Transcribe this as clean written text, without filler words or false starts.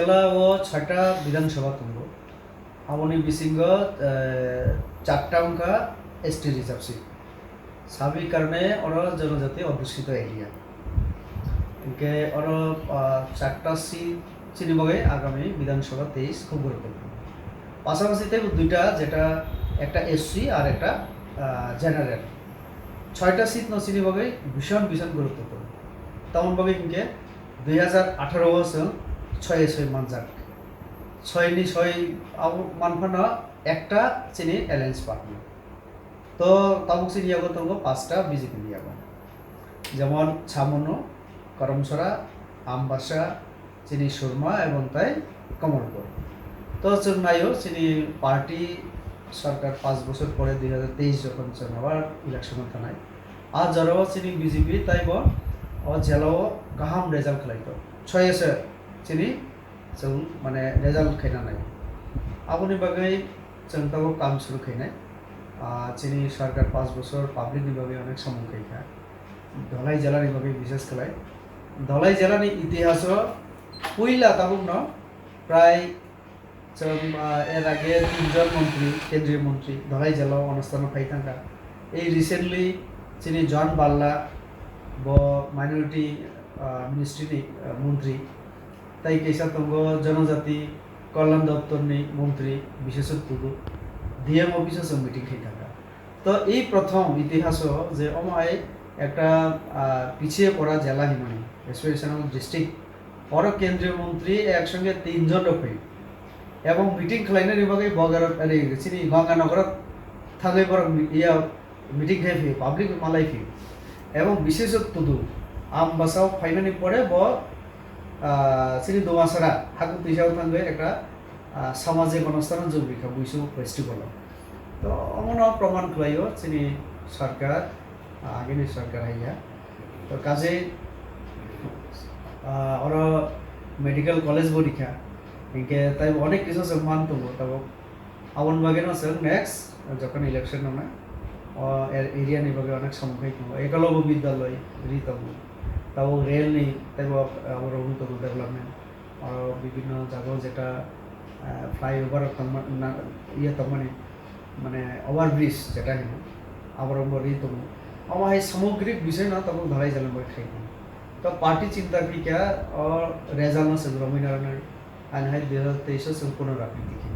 জেলা ও 6টা বিধানসভা তুলব আমনি বিসিংহ 4টা অঙ্কা এসটি রিজার্ভ সিট সাবই কারণে ওরা জনজাতি অধ্যুষিত এরিয়া ইনকে ওরা 4টা সিট চিনিবগে আগামী বিধানসভা 23 খুব গুরুত্বপূর্ণ পাশাপাশিতে দুইটা যেটা একটা এসসি আর একটা জেনারেল 6টা সিট নচিনিবগে ভীষণ ভীষণ গুরুত্বপূর্ণ তেমনভাবে ইনকে 2018 বছর 6 মানজাক 6 মানফানো একটা চিনি অ্যালায়েন্স পার্টনার তো তাবুক চিনিয়াগো দङ 5টা বিজেপি নিয়াগো যেমন ছামনো করমসরা আমবাসা চিনি সুরমা এবং তাই কমলপুর তো जों नायो চিনি পার্টি সরকার 5 বছর পরে 2023 যখন जों আবার ইলেকশনে থানায় আর যারা চিনি বিজেপি তাইব ও জেলাও গাহাম রেজাল্ট খালাইতো 6 চিনি जों মানে রেজাল্ট খাইনা নাই আবুনি বাগै जों তাও কাম শুরু খাইনাই চিনি সরকার 5 বছর পাবলিক নিভাবে অনেক সময় খাইখা ধলাই জেলার নিভাবে বিশেষ খেলায় ধলাই জেলার ইতিহাস পইলা তাবুক ন প্রায় এর আগে 3জন মন্ত্রী কেন্দ্রীয় মন্ত্রী ধলাই জেলা অনস্থান পাই থাকা এই রিসেন্টলি চিনি জন বাল্লা ব মাইনরিটি মিনিস্ট্রি মন্ত্রী তাই কেসা তঙ্গ জনজাতি কল্যাণ দপ্তরনি মন্ত্রী বিশেষজ্ঞ ডিএম অফিসে মিটিং খাই থাকা তো এই প্রথম ইতিহাস যে অমায় একটা পিছিয়ে পড়া জেলা হিমানি এসপিরেশনাল ডিস্ট্রিক্ট বড় কেন্দ্রীয় মন্ত্রী একসঙ্গে 3জন রকম এবং মিটিং খাইনার বিভাগে বগার চিনি গঙ্গানগর থাকে বড় ইয়া মিটিং খাই ফি পাবলিক মালাই ফি এবং বিশেষজ্ঞ আমবাসাও ফাইনানি পরে ব চিনি দোমাসরা হাকু পিসাও থাকবে একটা সামাজিক অনুষ্ঠান জৈবিকা বুঝছো ফেস্টিভ্যাল তো অমন প্রমাণ খাইও চিনি সরকার আগের সরকার আইয়া তো কাজে ওর মেডিকেল কলেজ পরীক্ষা ইনকে তাই অনেক কিছু সম্মান তুলব তবে আমন বাগে আছে নেক্সট যখন ইলেকশন নামে এরিয়া নিভাবে অনেক সম্মুখীন হব একলব্য বিদ্যালয় রিতব তাও রেল নেই তাই আমার উন্নত ডেভেলপমেন্ট আর বিভিন্ন জায়গাও যেটা ফ্লাইওভার ইয়ে মানে মানে ওভারব্রিজ যেটা হেন আবরম্ব রিতব আমার এই সামগ্রিক বিষয় না তখন ধরাই জানেন বই খাই তো পার্টি চিন্তা কিকা और रेजल्ट न संग रमिनारन आन है 2023 संपूर्ण राजनीति की